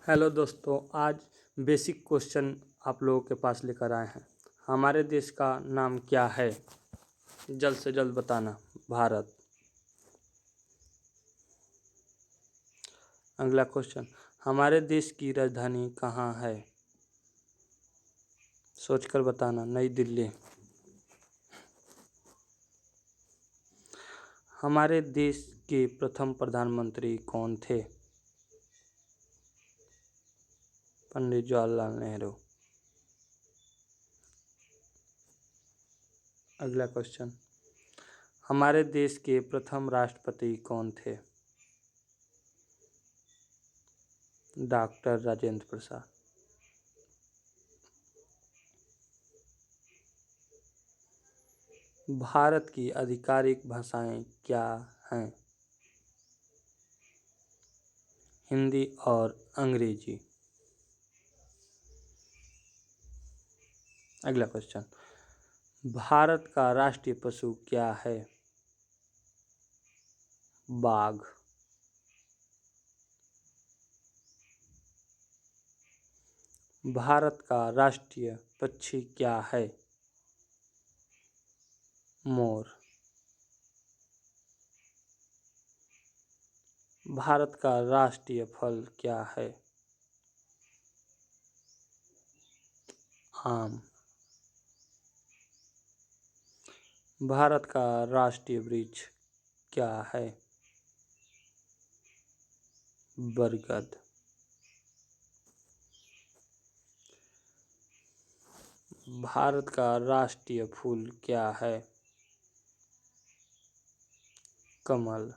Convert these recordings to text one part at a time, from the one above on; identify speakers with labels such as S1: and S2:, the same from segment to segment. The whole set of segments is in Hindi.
S1: हेलो दोस्तों, आज बेसिक क्वेश्चन आप लोगों के पास लेकर आए हैं। हमारे देश का नाम क्या है? जल्द से जल्द बताना। भारत। अगला क्वेश्चन, हमारे देश की राजधानी कहाँ है? सोचकर बताना। नई दिल्ली। हमारे देश के प्रथम प्रधानमंत्री कौन थे? पंडित जवाहरलाल नेहरू। अगला क्वेश्चन, हमारे देश के प्रथम राष्ट्रपति कौन थे? डॉक्टर राजेंद्र प्रसाद। भारत की आधिकारिक भाषाएं क्या हैं? हिंदी और अंग्रेजी। अगला क्वेश्चन, भारत का राष्ट्रीय पशु क्या है? बाघ। भारत का राष्ट्रीय पक्षी क्या है? मोर। भारत का राष्ट्रीय फल क्या है? आम। भारत का राष्ट्रीय वृक्ष क्या है? बरगद। भारत का राष्ट्रीय फूल क्या है? कमल।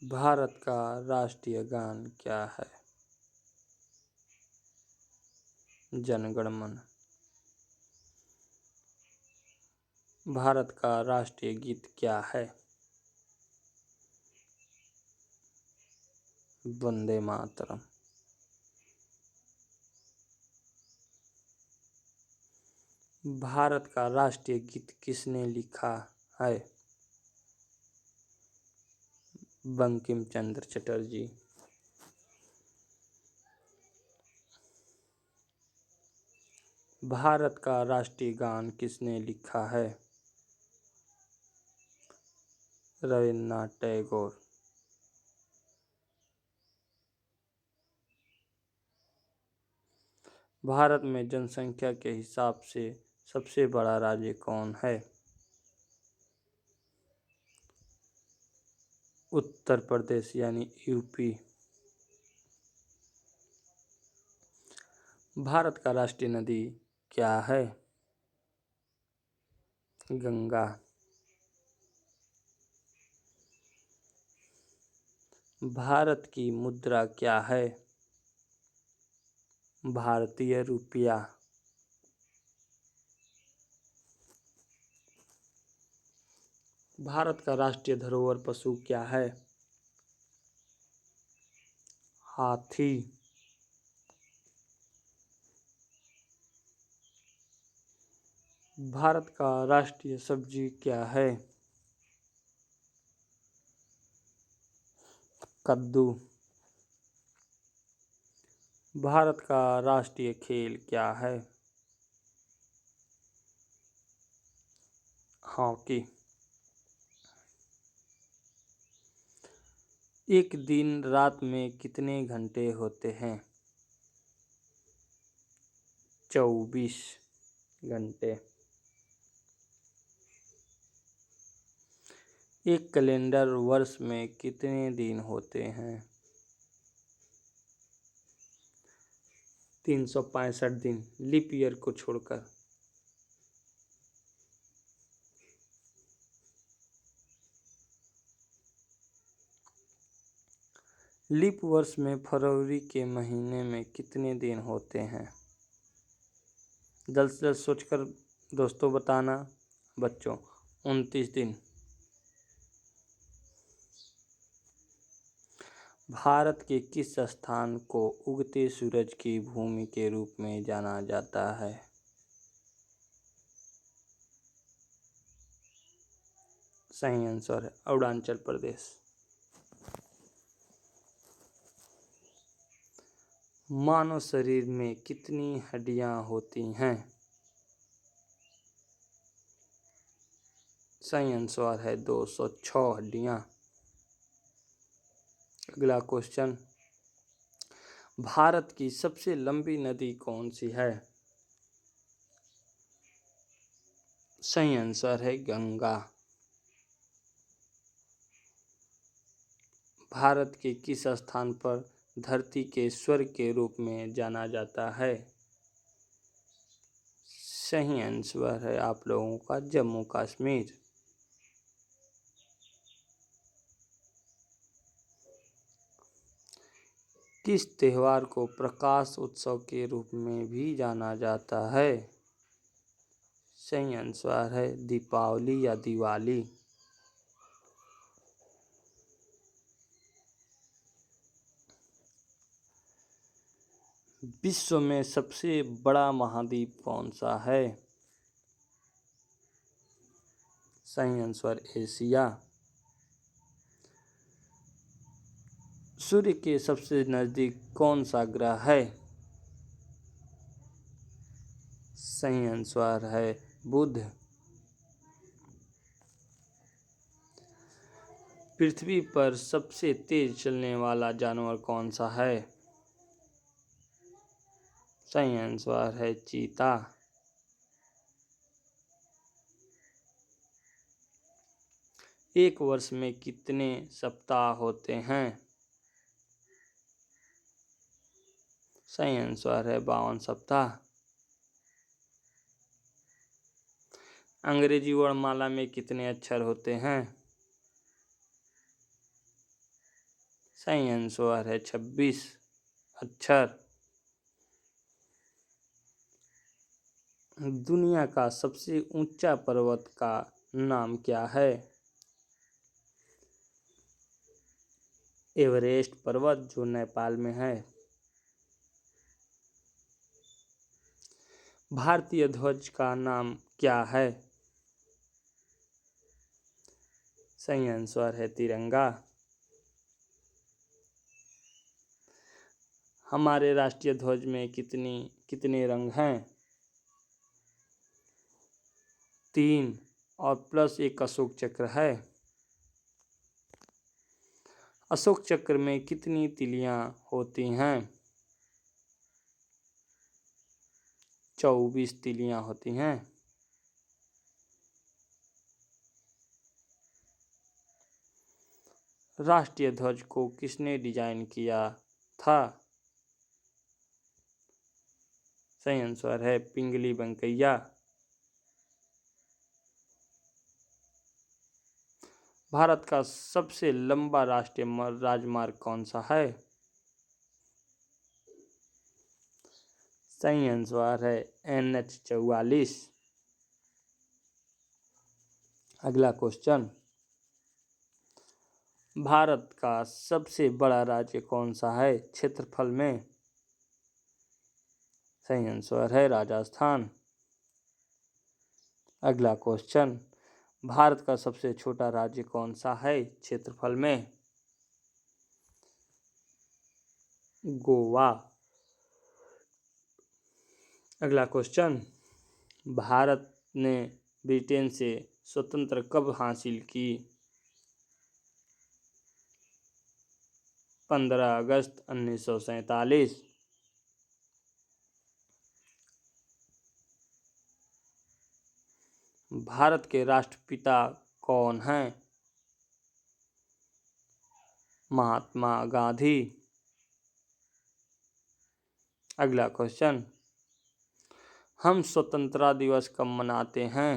S1: भारत का राष्ट्रीय गान क्या है? जन गण मन। भारत का राष्ट्रीय गीत क्या है? वंदे मातरम। भारत का राष्ट्रीय गीत किसने लिखा है? बंकिम चंद्र चटर्जी। भारत का राष्ट्रीय गान किसने लिखा है? रविन्द्रनाथ टैगोर। भारत में जनसंख्या के हिसाब से सबसे बड़ा राज्य कौन है? उत्तर प्रदेश यानी यूपी। भारत का राष्ट्रीय नदी क्या है? गंगा। भारत की मुद्रा क्या है? भारतीय रुपया। भारत का राष्ट्रीय धरोहर पशु क्या है? हाथी। भारत का राष्ट्रीय सब्जी क्या है? कद्दू। भारत का राष्ट्रीय खेल क्या है? हॉकी। एक दिन रात में कितने घंटे होते हैं? 24 घंटे। एक कैलेंडर वर्ष में कितने दिन होते हैं? 365 दिन, लीप ईयर को छोड़कर। लीप वर्ष में फरवरी के महीने में कितने दिन होते हैं? जल्द से जल्द सोचकर दोस्तों बताना। बच्चों, 29 दिन। भारत के किस स्थान को उगते सूरज की भूमि के रूप में जाना जाता है? सही आंसर है अरुणाचल प्रदेश। मानव शरीर में कितनी हड्डियां होती हैं? सही आंसर है 206 हड्डियां। अगला क्वेश्चन, भारत की सबसे लंबी नदी कौन सी है? सही आंसर है गंगा। भारत के किस स्थान पर धरती के स्वर्ग के रूप में जाना जाता है? सही आंसर है आप लोगों का जम्मू कश्मीर। किस त्योहार को प्रकाश उत्सव के रूप में भी जाना जाता है? सही आंसर है दीपावली या दिवाली। विश्व में सबसे बड़ा महाद्वीप कौन सा है? सही आंसर एशिया। सूर्य के सबसे नजदीक कौन सा ग्रह है? सही आंसर है बुध। पृथ्वी पर सबसे तेज चलने वाला जानवर कौन सा है? सही आंसर है चीता। एक वर्ष में कितने सप्ताह होते हैं? सही आंसर है 52 सप्ताह। अंग्रेजी वर्णमाला में कितने अक्षर होते हैं? सही आंसर है 26 अक्षर। दुनिया का सबसे ऊंचा पर्वत का नाम क्या है? एवरेस्ट पर्वत जो नेपाल में है। भारतीय ध्वज का नाम क्या है? सही आंसर है तिरंगा। हमारे राष्ट्रीय ध्वज में कितने रंग हैं? 3 और प्लस एक अशोक चक्र है। अशोक चक्र में कितनी तिलियां होती हैं? 24 तिलियां होती हैं। राष्ट्रीय ध्वज को किसने डिजाइन किया था? सही आंसर है पिंगली वेंकैया। भारत का सबसे लंबा राष्ट्रीय राजमार्ग कौन सा है? सही आंसर है NH 44। अगला क्वेश्चन, भारत का सबसे बड़ा राज्य कौन सा है क्षेत्रफल में? सही आंसर है राजस्थान। अगला क्वेश्चन, भारत का सबसे छोटा राज्य कौन सा है क्षेत्रफल में? गोवा। अगला क्वेश्चन, भारत ने ब्रिटेन से स्वतंत्रता कब हासिल की? 15 अगस्त 1947। भारत के राष्ट्रपिता कौन हैं? महात्मा गांधी। अगला क्वेश्चन, हम स्वतंत्रता दिवस कब मनाते हैं?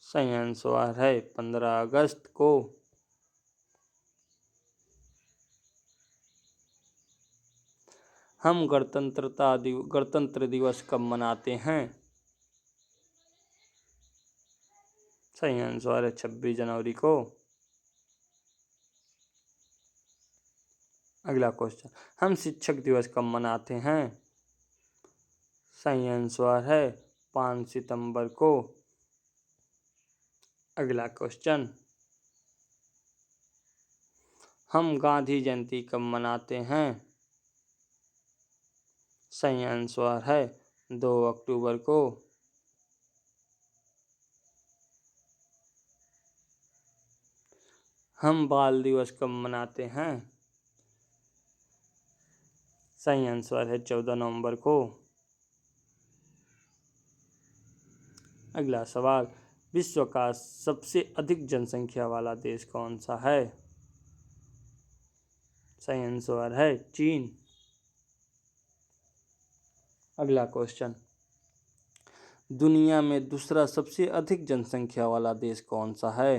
S1: सही आंसर है 15 अगस्त को। हम गणतंत्र दिवस कब मनाते हैं? सही आंसर है 26 जनवरी को। अगला क्वेश्चन, हम शिक्षक दिवस कब मनाते हैं? सही आंसर है 5 सितंबर को। अगला क्वेश्चन, हम गांधी जयंती कब मनाते हैं? सही आंसर है 2 अक्टूबर को। हम बाल दिवस कब मनाते हैं? सही आंसर है 14 नवंबर को। अगला सवाल, विश्व का सबसे अधिक जनसंख्या वाला देश कौन सा है? सही आंसर है चीन। अगला क्वेश्चन, दुनिया में दूसरा सबसे अधिक जनसंख्या वाला देश कौन सा है?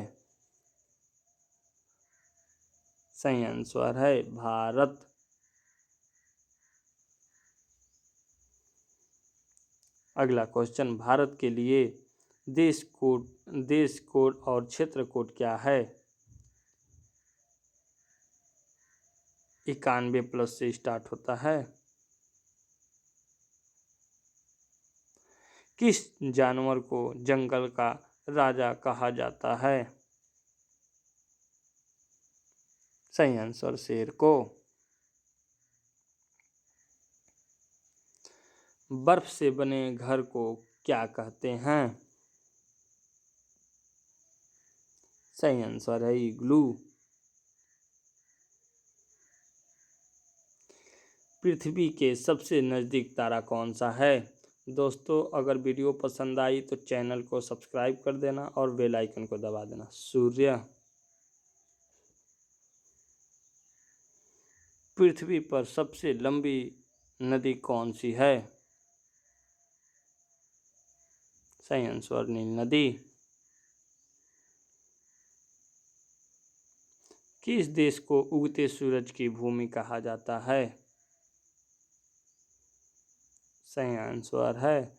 S1: सही आंसर है भारत। अगला क्वेश्चन, भारत के लिए देश कोड और क्षेत्र कोड क्या है? 91+ से स्टार्ट होता है। किस जानवर को जंगल का राजा कहा जाता है? सही आंसर शेर को। बर्फ से बने घर को क्या कहते हैं? सही आंसर है इग्लू। पृथ्वी के सबसे नज़दीक तारा कौन सा है? दोस्तों, अगर वीडियो पसंद आई तो चैनल को सब्सक्राइब कर देना और बेल आइकन को दबा देना। सूर्य। पृथ्वी पर सबसे लंबी नदी कौन सी है? सही आंसर नील नदी। किस देश को उगते सूरज की भूमि कहा जाता है? सही आंसर है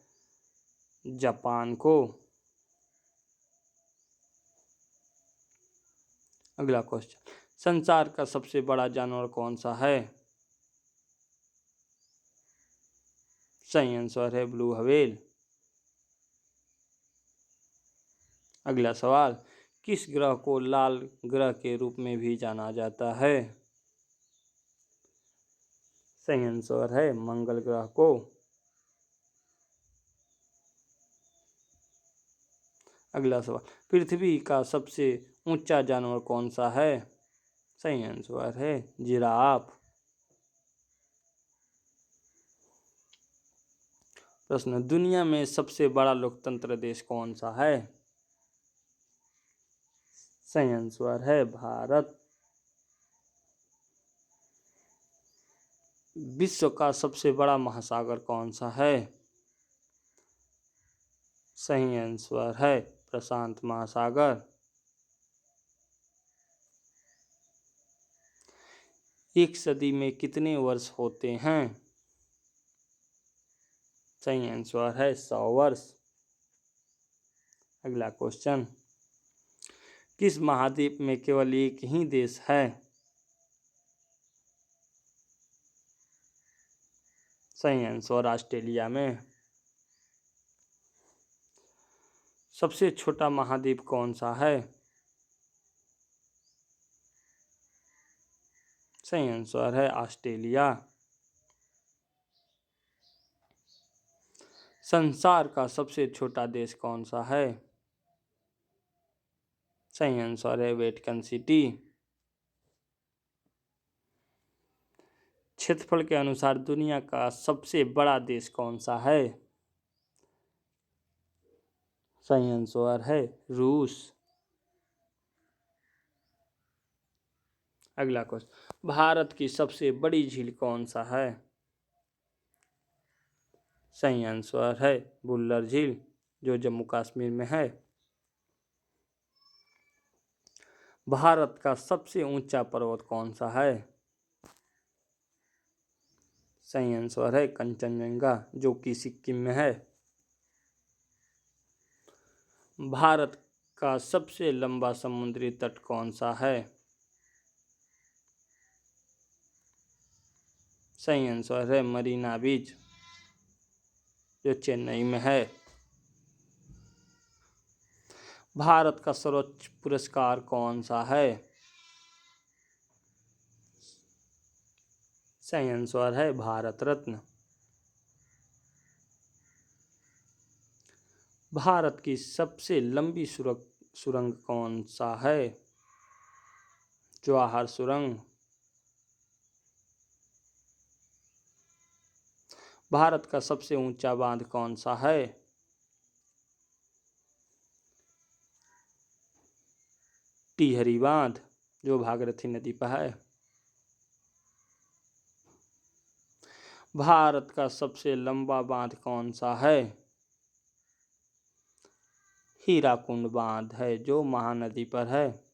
S1: जापान को। अगला क्वेश्चन, संसार का सबसे बड़ा जानवर कौन सा है? सही आंसर है ब्लू व्हेल। अगला सवाल, किस ग्रह को लाल ग्रह के रूप में भी जाना जाता है? सही आंसर है मंगल ग्रह को। अगला सवाल, पृथ्वी का सबसे ऊंचा जानवर कौन सा है? सही आंसर है जिराफ। प्रश्न, दुनिया में सबसे बड़ा लोकतंत्र देश कौन सा है? सही आंसर है भारत। विश्व का सबसे बड़ा महासागर कौन सा है? सही आंसर है प्रशांत महासागर। एक सदी में कितने वर्ष होते हैं? सही आंसर है 100 वर्ष। अगला क्वेश्चन, किस महाद्वीप में केवल एक ही देश है? सही आंसर ऑस्ट्रेलिया में। सबसे छोटा महाद्वीप कौन सा है? सही आंसर है ऑस्ट्रेलिया। संसार का सबसे छोटा देश कौन सा है? सही आंसर है वेटिकन सिटी। क्षेत्रफल के अनुसार दुनिया का सबसे बड़ा देश कौन सा है? सही आंसर है रूस। अगला क्वेश्चन, भारत की सबसे बड़ी झील कौन सा है? सही आंसर है बुल्लर झील, जो जम्मू कश्मीर में है। भारत का सबसे ऊंचा पर्वत कौन सा है? सही आंसर है कंचनजंगा, जो कि सिक्किम में है। भारत का सबसे लंबा समुद्री तट कौन सा है? सही आंसर है मरीना बीच, जो चेन्नई में है। भारत का सर्वोच्च पुरस्कार कौन सा है? सही आंसर है भारत रत्न। भारत की सबसे लंबी सुरंग कौन सा है? जवाहर सुरंग। भारत का सबसे ऊंचा बांध कौन सा है? टिहरी बांध, जो भागीरथी नदी पर है। भारत का सबसे लंबा बांध कौन सा है? हीराकुंड बांध है, जो महानदी पर है।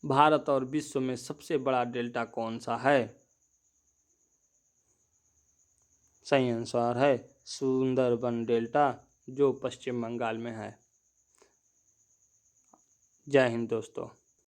S1: भारत और विश्व में सबसे बड़ा डेल्टा कौन सा है? सही आंसर है सुंदरबन डेल्टा, जो पश्चिम बंगाल में है। जय हिंद दोस्तों।